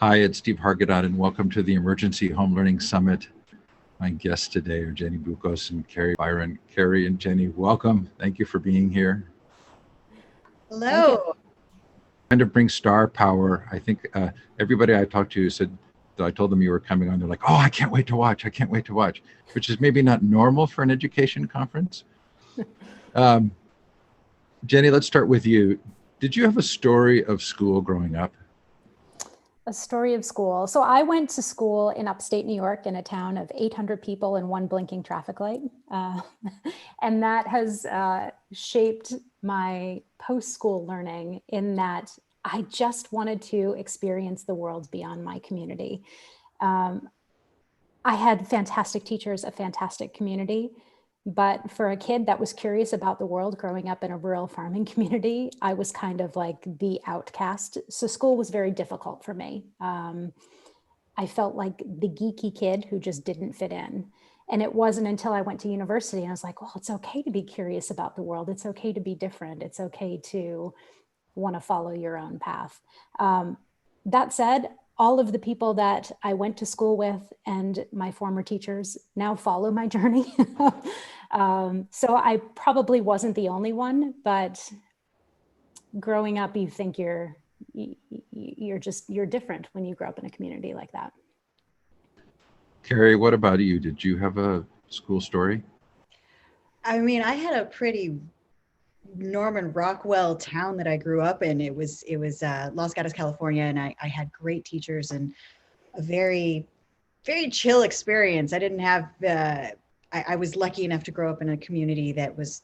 Hi, it's Steve Hargadon, and welcome to the Emergency Home Learning Summit. My guests today are Jenny Buccos and Kari Byron. Kari and Jenny, welcome. Thank you for being here. Thank you. Hello. Trying to bring star power. I think everybody I talked to said, I told them you were coming on, they're like, oh, I can't wait to watch. I can't wait to watch, which is maybe not normal for an education conference. Um, Jenny, let's start with you. Did you have a story of school growing up? A story of school. So I went to school in upstate New York in a town of 800 people and one blinking traffic light. And that has shaped my post-school learning in that I just wanted to experience the world beyond my community. I had fantastic teachers, a fantastic community. But for a kid that was curious about the world growing up in a rural farming community, I was kind of like the outcast. So school was very difficult for me. I felt like the geeky kid who just didn't fit in. And it wasn't until I went to university and I was like, well, it's okay to be curious about the world. It's okay to be different. It's okay to want to follow your own path. That said, all of the people that I went to school with and my former teachers now follow my journey. So I probably wasn't the only one, but growing up, you think you're different when you grow up in a community like that. Kari, what about you? Did you have a school story? I mean, I had a pretty Norman Rockwell town that I grew up in. It was Los Gatos, California, and I had great teachers and a very chill experience. I didn't have. I was lucky enough to grow up in a community that was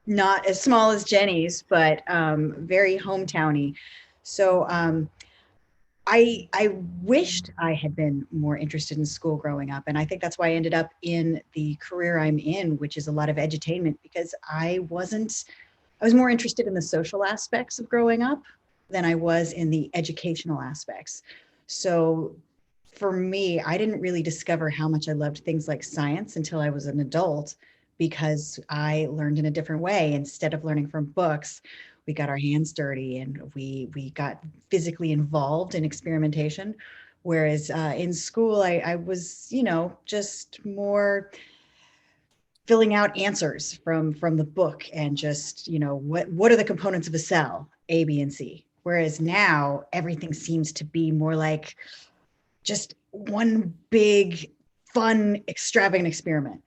not as small as Jenny's, but very hometowny. So I wished I had been more interested in school growing up. And I think that's why I ended up in the career I'm in, which is a lot of edutainment, because I was more interested in the social aspects of growing up than I was in the educational aspects. So for me, I didn't really discover how much I loved things like science until I was an adult, because I learned in a different way. Instead of learning from books, we got our hands dirty and we got physically involved in experimentation. Whereas in school, I was, just more filling out answers from the book and just, what are the components of a cell, A, B, and C. Whereas now everything seems to be more like just one big, fun, extravagant experiment.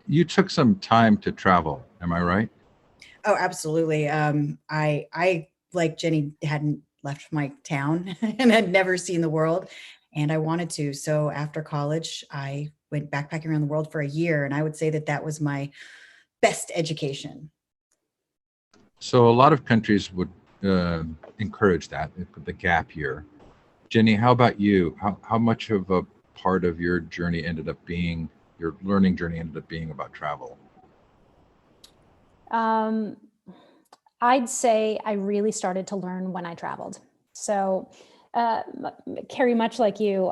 You took some time to travel, am I right? Oh, absolutely. I like Jenny hadn't left my town and had never seen the world, and I wanted to. So after college, I went backpacking around the world for a year, and I would say that that was my best education. So a lot of countries would encourage that, the gap year. Jenny, how about you? How much of a part of your journey ended up being, your learning journey ended up being about travel? I'd say I really started to learn when I traveled. So, Kari, much like you,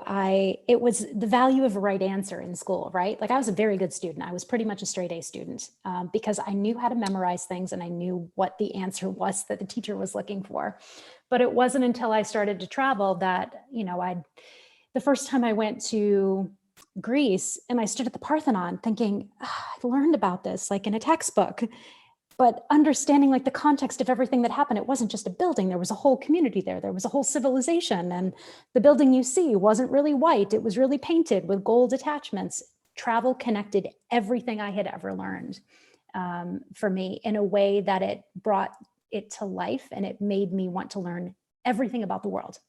it was the value of a right answer in school, right? Like I was a very good student. I was pretty much a straight A student because I knew how to memorize things and I knew what the answer was that the teacher was looking for. But it wasn't until I started to travel that, the first time I went to Greece and I stood at the Parthenon thinking, I learned about this like in a textbook. But understanding like the context of everything that happened, it wasn't just a building. There was a whole community there. There was a whole civilization. And the building you see wasn't really white. It was really painted with gold attachments. Travel connected everything I had ever learned for me in a way that it brought it to life and it made me want to learn everything about the world.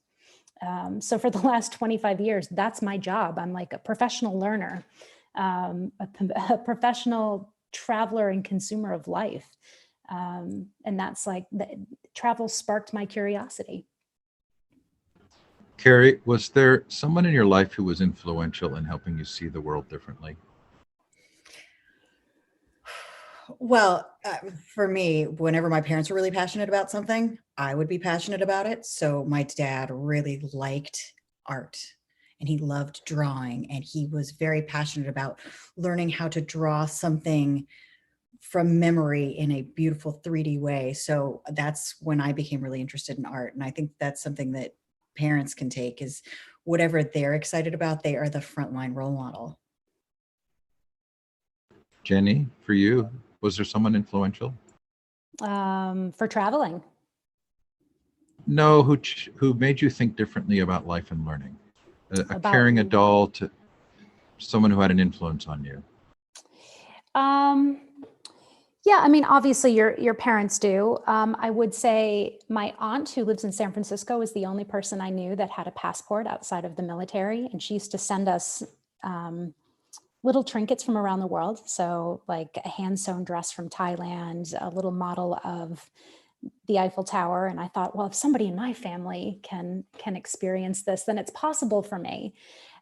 So for the last 25 years, that's my job. I'm like a professional learner, a professional traveler and consumer of life. And that's like, travel sparked my curiosity. Kari, was there someone in your life who was influential in helping you see the world differently? Well, for me, whenever my parents were really passionate about something, I would be passionate about it. So my dad really liked art and he loved drawing and he was very passionate about learning how to draw something from memory in a beautiful 3D way. So that's when I became really interested in art. And I think that's something that parents can take is whatever they're excited about, they are the frontline role model. Jenny, for you, was there someone influential? For traveling. No, who made you think differently about life and learning? A About caring adult, someone who had an influence on you. Yeah, I mean, obviously your parents do. I would say my aunt who lives in San Francisco is the only person I knew that had a passport outside of the military. And she used to send us little trinkets from around the world. So like a hand sewn dress from Thailand, a little model of the Eiffel Tower. And I thought, well, if somebody in my family can experience this, then it's possible for me.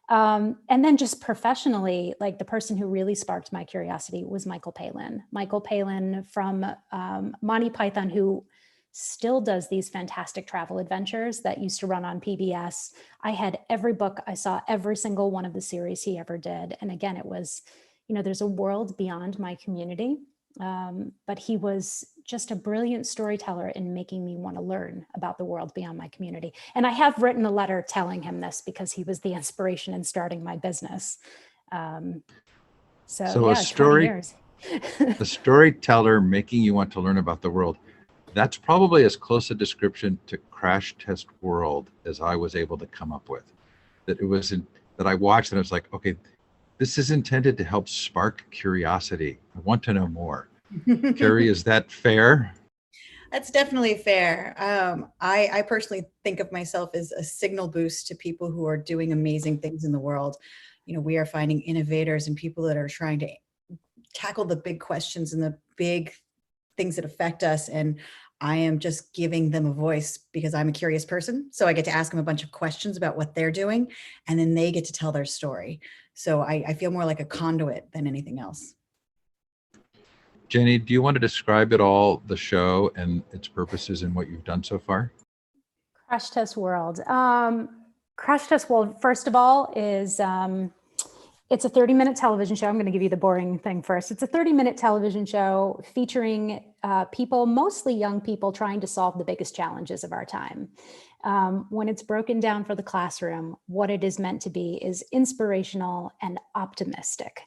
And then just professionally, like the person who really sparked my curiosity was Michael Palin. Michael Palin from Monty Python, who still does these fantastic travel adventures that used to run on PBS. I had every book, I saw every single one of the series he ever did. And again, it was, there's a world beyond my community. But he was just a brilliant storyteller in making me want to learn about the world beyond my community. And I have written a letter telling him this because he was the inspiration in starting my business. So yeah, 20 years. A storyteller making you want to learn about the world. That's probably as close a description to Crash Test World as I was able to come up with. That it was that I watched and I was like, okay, this is intended to help spark curiosity. I want to know more. Kari, is that fair? That's definitely fair. I personally think of myself as a signal boost to people who are doing amazing things in the world. We are finding innovators and people that are trying to tackle the big questions and the big things that affect us. And I am just giving them a voice because I'm a curious person. So I get to ask them a bunch of questions about what they're doing, and then they get to tell their story. So I feel more like a conduit than anything else. Jenny, do you want to describe it all, the show and its purposes and what you've done so far? Crash Test World. Crash Test World, first of all, is it's a 30-minute television show. I'm going to give you the boring thing first. It's a 30-minute television show featuring people, mostly young people, trying to solve the biggest challenges of our time. When it's broken down for the classroom, what it is meant to be is inspirational and optimistic.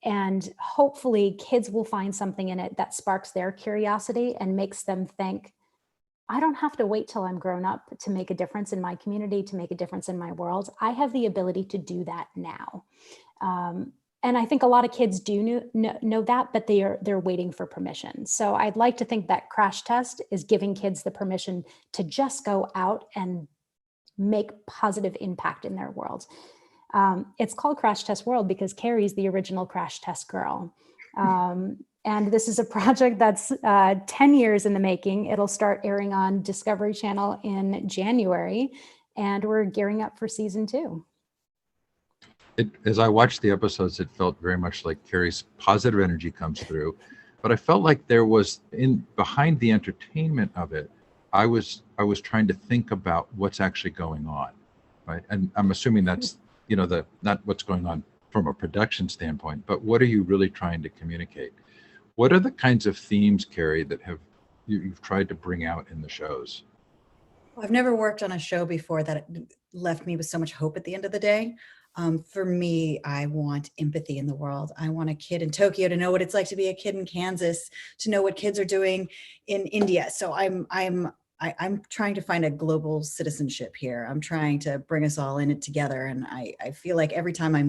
And hopefully kids will find something in it that sparks their curiosity and makes them think, I don't have to wait till I'm grown up to make a difference in my community, to make a difference in my world. I have the ability to do that now. And I think a lot of kids do know that, but they're waiting for permission. So I'd like to think that Crash Test is giving kids the permission to just go out and make positive impact in their world. It's called Crash Test World because Kari's the original Crash Test girl. And this is a project that's 10 years in the making. It'll start airing on Discovery Channel in January, and we're gearing up for season 2. As I watched the episodes, it felt very much like Kari's positive energy comes through, but I felt like there was behind the entertainment of it, I was trying to think about what's actually going on, right? And I'm assuming that's not what's going on from a production standpoint, but what are you really trying to communicate? What are the kinds of themes, Kari, that you've tried to bring out in the shows? I've never worked on a show before that left me with so much hope at the end of the day. For me, I want empathy in the world. I want a kid in Tokyo to know what it's like to be a kid in Kansas, to know what kids are doing in India. So I'm trying to find a global citizenship here. I'm trying to bring us all in it together. And I feel like every time I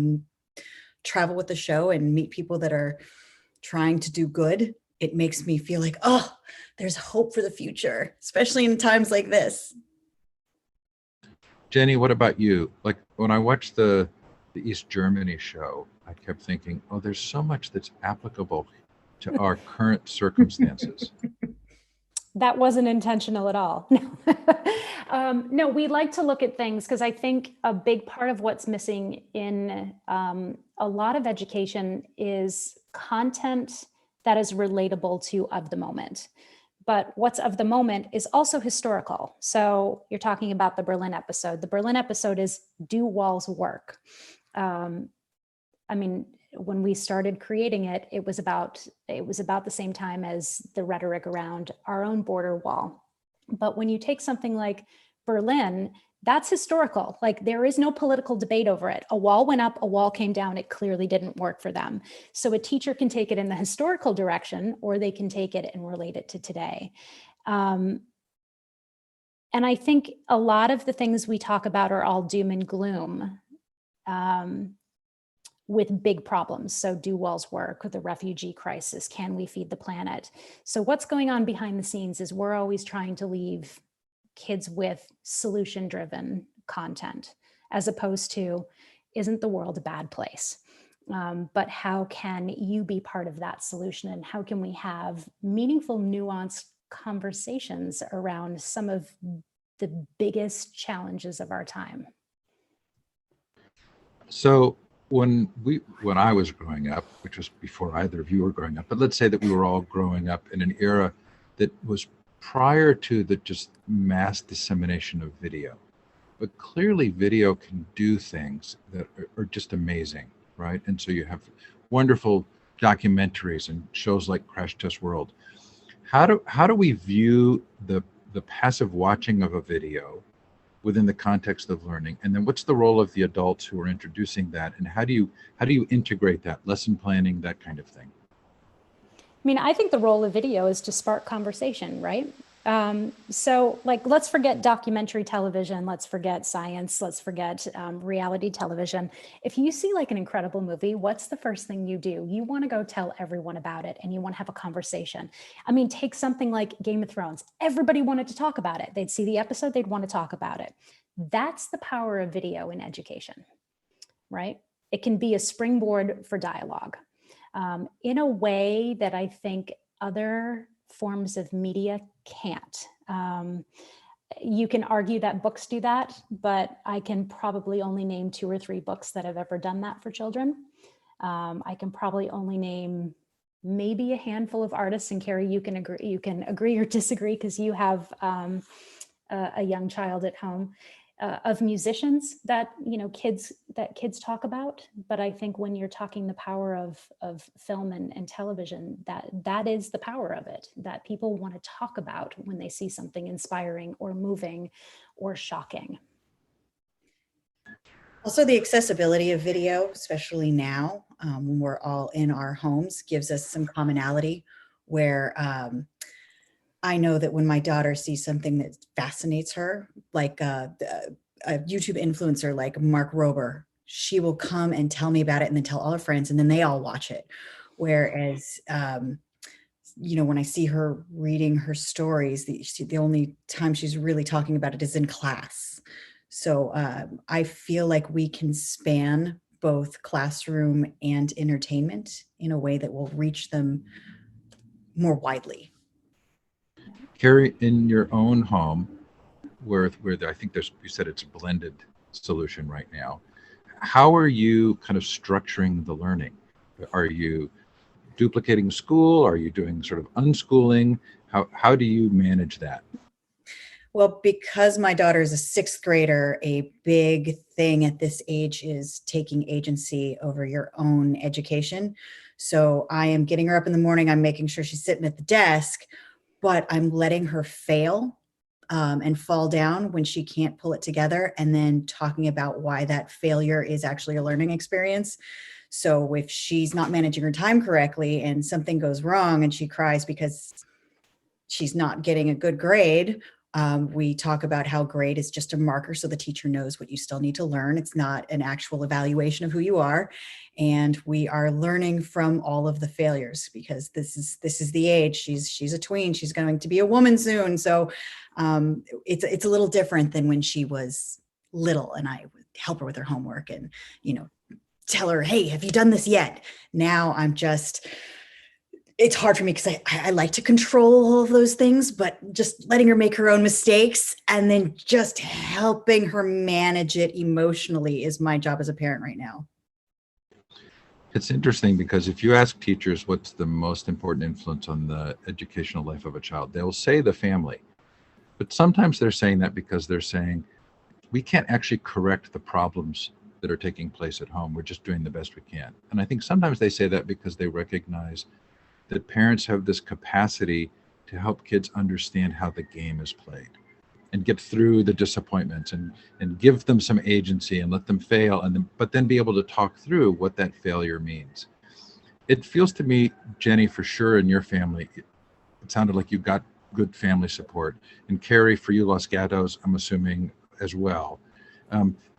travel with the show and meet people that are trying to do good, it makes me feel like, oh, there's hope for the future, especially in times like this. Jenny, what about you? Like when I watched the East Germany show, I kept thinking, oh, there's so much that's applicable to our current circumstances. That wasn't intentional at all. No, we like to look at things because I think a big part of what's missing in a lot of education is content that is relatable to of the moment. But what's of the moment is also historical. So you're talking about the Berlin episode. The Berlin episode is, do walls work? I mean, when we started creating it, it was about the same time as the rhetoric around our own border wall. But when you take something like Berlin, that's historical. Like, there is no political debate over it. A wall went up, a wall came down. It clearly didn't work for them. So a teacher can take it in the historical direction, or they can take it and relate it to today. And I think a lot of the things we talk about are all doom and gloom, with big problems. So do walls work? The refugee crisis, can we feed the planet? So what's going on behind the scenes is we're always trying to leave kids with solution-driven content, as opposed to, isn't the world a bad place? But how can you be part of that solution? And how can we have meaningful, nuanced conversations around some of the biggest challenges of our time? So when I was growing up, which was before either of you were growing up, but let's say that we were all growing up in an era that was prior to the just mass dissemination of video. But clearly video can do things that are just amazing, right? And so you have wonderful documentaries and shows like Crash Test World. How do we view the passive watching of a video within the context of learning? And then what's the role of the adults who are introducing that? And how do you integrate that, lesson planning, that kind of thing? I mean, I think the role of video is to spark conversation, right? So like, let's forget documentary television, let's forget science, let's forget reality television. If you see like an incredible movie, what's the first thing you do? You want to go tell everyone about it, and you want to have a conversation. I mean, take something like Game of Thrones. Everybody wanted to talk about it. They'd see the episode, they'd want to talk about it. That's the power of video in education, right? It can be a springboard for dialogue in a way that I think other forms of media can't. You can argue that books do that, but I can probably only name 2 or 3 books that have ever done that for children. I can probably only name maybe a handful of artists, and Kari, you can agree or disagree because you have a young child at home, of musicians that kids talk about. But I think when you're talking the power of film and television, that is the power of it, that people want to talk about when they see something inspiring or moving or shocking. Also, the accessibility of video, especially now when we're all in our homes, gives us some commonality where I know that when my daughter sees something that fascinates her, like a YouTube influencer like Mark Rober, she will come and tell me about it and then tell all her friends, and then they all watch it. Whereas, when I see her reading her stories, the only time she's really talking about it is in class. So I feel like we can span both classroom and entertainment in a way that will reach them more widely. Kari, in your own home, where I think you said it's a blended solution right now, how are you kind of structuring the learning? Are you duplicating school? Are you doing sort of unschooling? How do you manage that? Well, because my daughter is a 6th grader, a big thing at this age is taking agency over your own education. So I am getting her up in the morning. I'm making sure she's sitting at the desk, but I'm letting her fail and fall down when she can't pull it together, and then talking about why that failure is actually a learning experience. So if she's not managing her time correctly and something goes wrong and she cries because she's not getting a good grade, we talk about how grade is just a marker so the teacher knows what you still need to learn. It's not an actual evaluation of who you are. And we are learning from all of the failures, because this is the age. She's a tween. She's going to be a woman soon. So it's a little different than when she was little and I would help her with her homework and, tell her, hey, have you done this yet? Now it's hard for me because I like to control all of those things, but just letting her make her own mistakes and then just helping her manage it emotionally is my job as a parent right now. It's interesting because if you ask teachers what's the most important influence on the educational life of a child, they'll say the family. But sometimes they're saying that because they're saying, we can't actually correct the problems that are taking place at home. We're just doing the best we can. And I think sometimes they say that because they recognize that parents have this capacity to help kids understand how the game is played. and get through the disappointments and give them some agency and let them fail, but then be able to talk through what that failure means. It feels to me, Jenny, for sure in your family, it sounded like you got good family support. And Kari, for you Los Gatos, I'm assuming as well.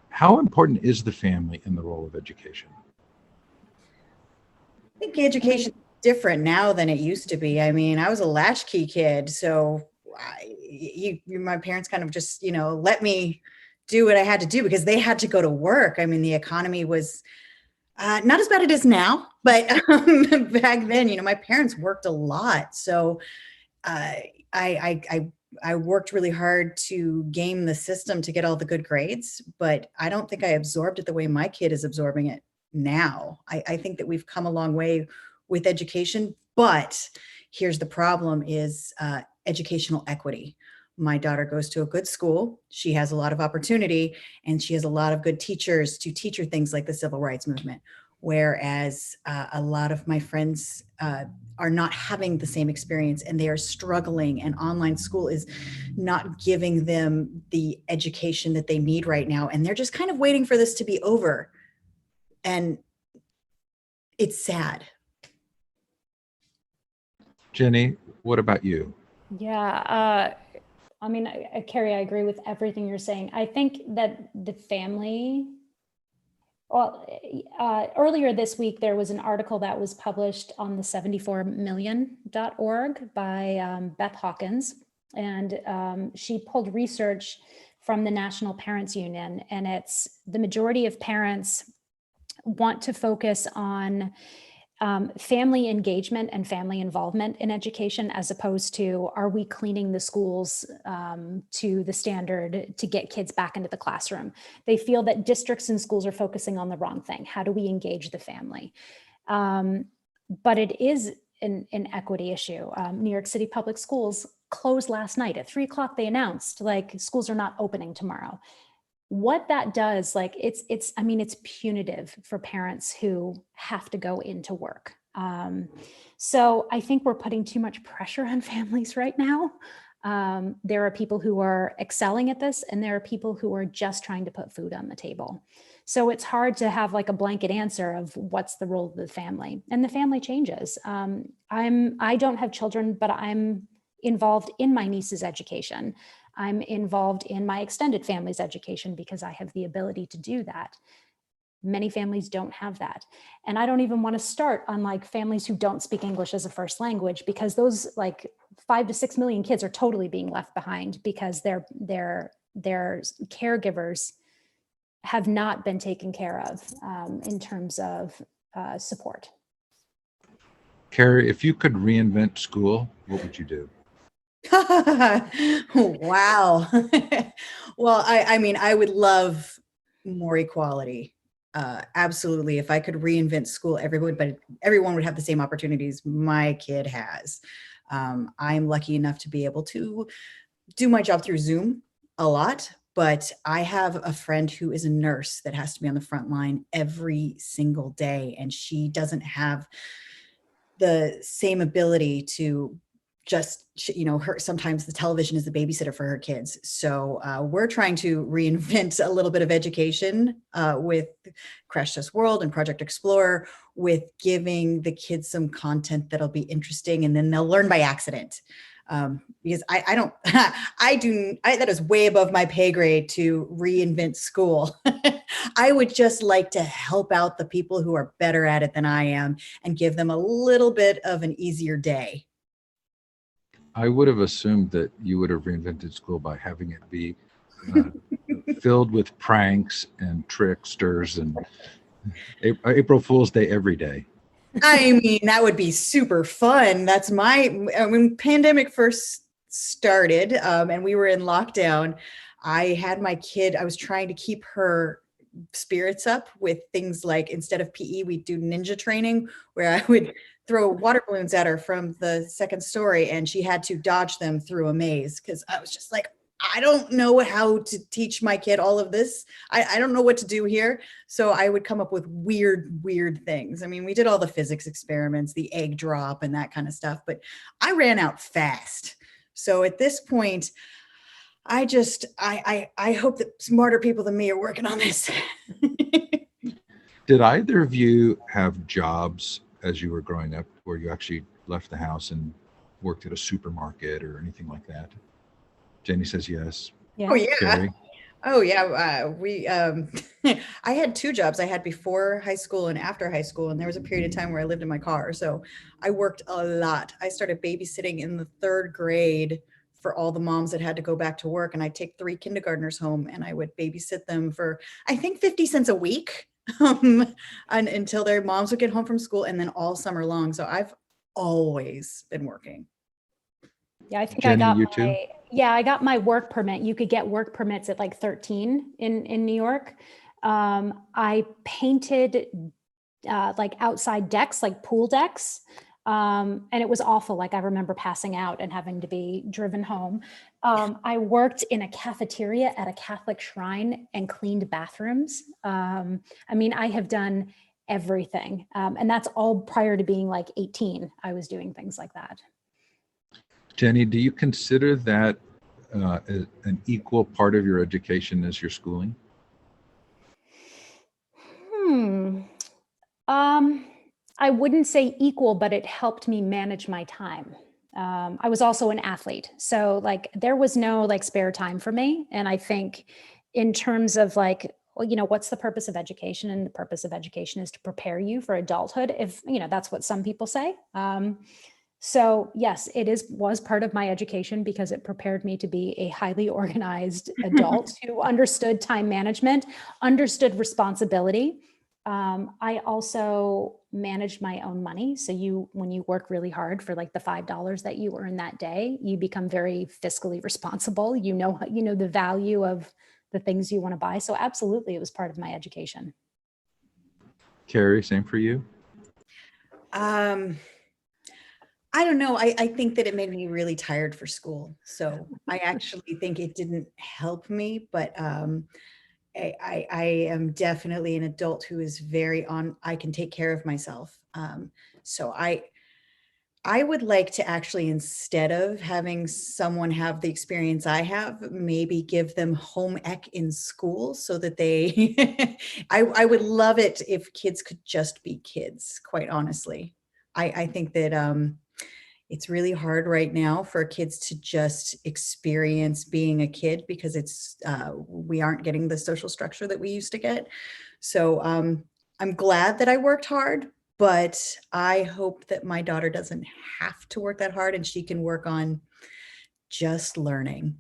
How important is the family in the role of education? I think education is different now than it used to be. I mean, I was a latchkey kid, so my parents kind of just, let me do what I had to do because they had to go to work. I mean, the economy was not as bad as it is now, but back then, my parents worked a lot. So I worked really hard to game the system to get all the good grades, but I don't think I absorbed it the way my kid is absorbing it now. I think that we've come a long way with education, but here's the problem is educational equity. My daughter goes to a good school. She has a lot of opportunity and she has a lot of good teachers to teach her things like the civil rights movement. Whereas a lot of my friends are not having the same experience and they are struggling, and online school is not giving them the education that they need right now. And they're just kind of waiting for this to be over. And it's sad. Jenny, what about you? Yeah, I mean, Kari, I agree with everything you're saying. I think that the family, earlier this week, there was an article that was published on the 74million.org by Beth Hawkins. And she pulled research from the National Parents Union. And it's the majority of parents want to focus on family engagement and family involvement in education, as opposed to, are we cleaning the schools to the standard to get kids back into the classroom? They feel that districts and schools are focusing on the wrong thing. How do we engage the family? But it is an equity issue. New York City public schools closed last night at 3:00. They announced like schools are not opening tomorrow. What that does, like it's punitive for parents who have to go into work. So I think we're putting too much pressure on families right now. There are people who are excelling at this, and there are people who are just trying to put food on the table. So it's hard to have like a blanket answer of what's the role of the family, and the family changes. I don't have children, but I'm involved in my niece's education. I'm involved in my extended family's education because I have the ability to do that. Many families don't have that. And I don't even want to start on like families who don't speak English as a first language, because those like 5 to 6 million kids are totally being left behind because their caregivers have not been taken care of in terms of support. Kari, if you could reinvent school, what would you do? Wow. Well, I mean, I would love more equality. Absolutely. If I could reinvent school, everyone would have the same opportunities my kid has. I'm lucky enough to be able to do my job through Zoom a lot, but I have a friend who is a nurse that has to be on the front line every single day, and she doesn't have the same ability to just, sometimes the television is the babysitter for her kids. So we're trying to reinvent a little bit of education with Crash Test World and Project Explorer, with giving the kids some content that'll be interesting, and then they'll learn by accident. Because that is way above my pay grade to reinvent school. I would just like to help out the people who are better at it than I am and give them a little bit of an easier day. I would have assumed that you would have reinvented school by having it be filled with pranks and tricksters and April Fool's Day every day. I mean, that would be super fun. When pandemic first started and we were in lockdown, I had my kid, I was trying to keep her spirits up with things like, instead of PE, we'd do ninja training, where I would throw water balloons at her from the second story and she had to dodge them through a maze. Cause I was just like, I don't know how to teach my kid all of this. I don't know what to do here. So I would come up with weird things. I mean, we did all the physics experiments, the egg drop and that kind of stuff, but I ran out fast. So at this point, I hope that smarter people than me are working on this. Did either of you have jobs as you were growing up where you actually left the house and worked at a supermarket or anything like that? Jenny says yes. Oh Yeah. yeah. Kari? Oh yeah. We I had two jobs. I had before high school and after high school, and there was a period of time where I lived in my car. So I worked a lot. I started babysitting in the third grade for all the moms that had to go back to work, and I'd take 3 kindergartners home and I would babysit them for I think 50 cents a week. And until their moms would get home from school, and then all summer long. So I've always been working. Yeah, I think Jenny, you too? I got my work permit. You could get work permits at like 13 in New York. I painted like outside decks, like pool decks. And it was awful. Like I remember passing out and having to be driven home. I worked in a cafeteria at a Catholic shrine and cleaned bathrooms. I mean, I have done everything. And that's all prior to being like 18. I was doing things like that. Jenny, do you consider that an equal part of your education as your schooling? I wouldn't say equal, but it helped me manage my time. I was also an athlete, so like there was no like spare time for me. And I think in terms of like, well, you know, what's the purpose of education? And the purpose of education is to prepare you for adulthood. If, you know, that's what some people say. So yes, was part of my education because it prepared me to be a highly organized adult who understood time management, understood responsibility. I also managed my own money. So when you work really hard for like the $5 that you earn that day, you become very fiscally responsible. You know the value of the things you want to buy. So absolutely, it was part of my education. Kari, same for you? I don't know. I think that it made me really tired for school. So I actually think it didn't help me, but I am definitely an adult who is I can take care of myself. So I would like to actually, instead of having someone have the experience I have, maybe give them home ec in school so that I would love it if kids could just be kids, quite honestly. I think that it's really hard right now for kids to just experience being a kid because we aren't getting the social structure that we used to get. So I'm glad that I worked hard, but I hope that my daughter doesn't have to work that hard and she can work on just learning.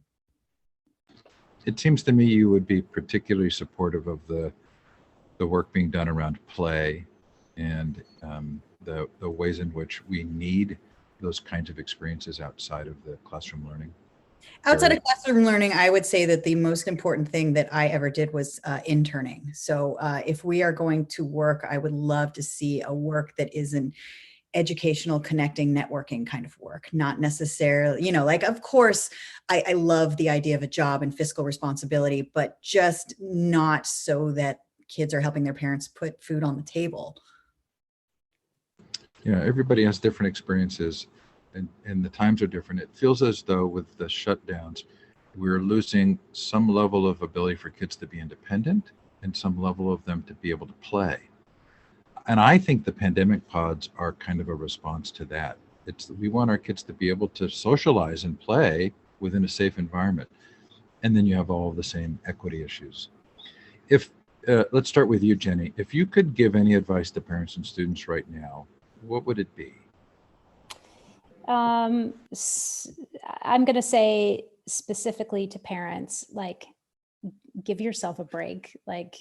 It seems to me you would be particularly supportive of the work being done around play and the ways in which we need those kinds of experiences outside of the classroom learning. Outside of classroom learning, I would say that the most important thing that I ever did was interning. So if we are going to work, I would love to see a work that is an educational, connecting, networking kind of work, not necessarily, like, of course, I love the idea of a job and fiscal responsibility, but just not so that kids are helping their parents put food on the table. Yeah, everybody has different experiences and the times are different. It feels as though with the shutdowns, we're losing some level of ability for kids to be independent and some level of them to be able to play. And I think the pandemic pods are kind of a response to that. We want our kids to be able to socialize and play within a safe environment. And then you have all the same equity issues. Let's start with you, Jenny. If you could give any advice to parents and students right now, what would it be? I'm going to say specifically to parents, like, give yourself a break, like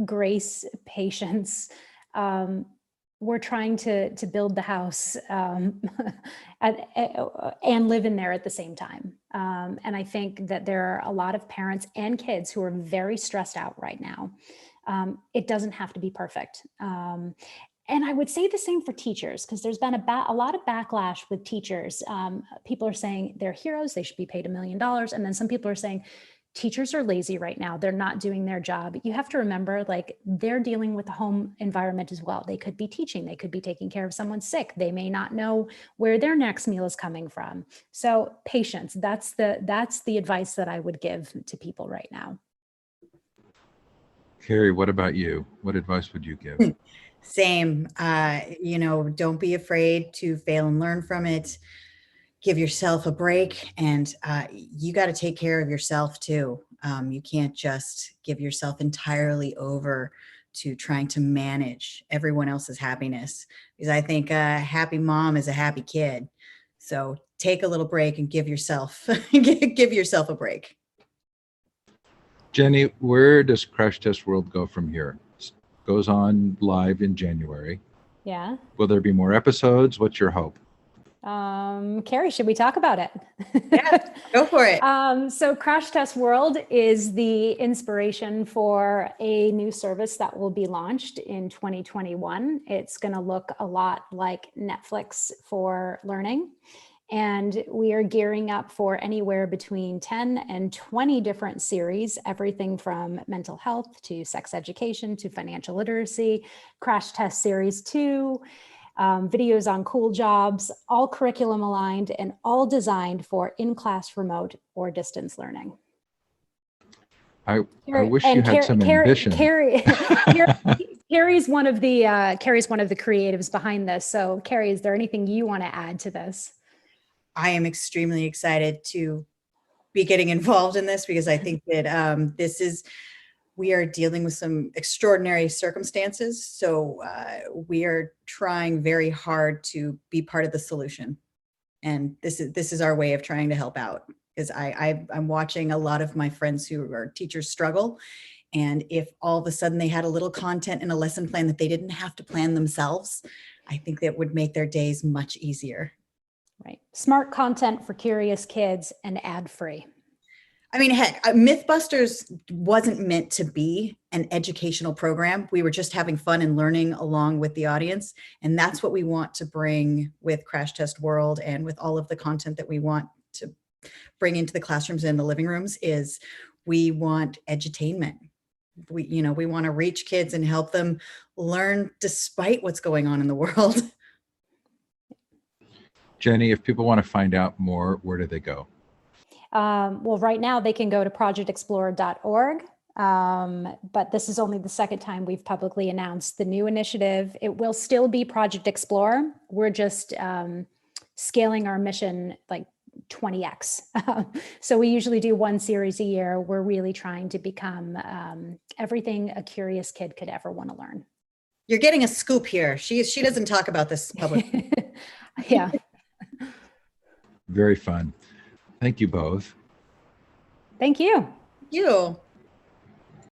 grace, patience. We're trying to build the house and live in there at the same time. And I think that there are a lot of parents and kids who are very stressed out right now. It doesn't have to be perfect. And I would say the same for teachers, because there's been a lot of backlash with teachers. People are saying they're heroes, they should be paid $1 million. And then some people are saying, teachers are lazy right now. They're not doing their job. You have to remember, like, they're dealing with the home environment as well. They could be teaching, they could be taking care of someone sick. They may not know where their next meal is coming from. So patience, that's the advice that I would give to people right now. Kari, what about you? What advice would you give? Same. Don't be afraid to fail and learn from it. Give yourself a break, and you got to take care of yourself too. You can't just give yourself entirely over to trying to manage everyone else's happiness, because I think a happy mom is a happy kid. So take a little break and give yourself give yourself a break. Jenny, where does Crash Test World go from here? It goes on live in January. Yeah. Will there be more episodes? What's your hope? Kari, should we talk about it? Yeah, go for it. So Crash Test World is the inspiration for a new service that will be launched in 2021. It's going to look a lot like Netflix for learning. And we are gearing up for anywhere between 10 and 20 different series, everything from mental health to sex education to financial literacy, Crash Test Series 2, videos on cool jobs, all curriculum aligned and all designed for in-class, remote, or distance learning. I wish you had some ambition. Kari's one of the creatives behind this. So Kari, is there anything you want to add to this? I am extremely excited to be getting involved in this, because I think that we are dealing with some extraordinary circumstances. So we are trying very hard to be part of the solution. And this is our way of trying to help out, because I'm watching a lot of my friends who are teachers struggle. And if all of a sudden they had a little content in a lesson plan that they didn't have to plan themselves, I think that would make their days much easier. Right. Smart content for curious kids and ad-free. I mean, heck, Mythbusters wasn't meant to be an educational program. We were just having fun and learning along with the audience. And that's what we want to bring with Crash Test World, and with all of the content that we want to bring into the classrooms and the living rooms. Is we want edutainment. We want to reach kids and help them learn despite what's going on in the world. Jenny, if people want to find out more, where do they go? Well, right now they can go to projectexplorer.org. But this is only the second time we've publicly announced the new initiative. It will still be Project Explorer. We're just scaling our mission like 20x. So we usually do one series a year. We're really trying to become everything a curious kid could ever want to learn. You're getting a scoop here. She doesn't talk about this publicly. Yeah. Very fun. Thank you both. Thank you. Thank you.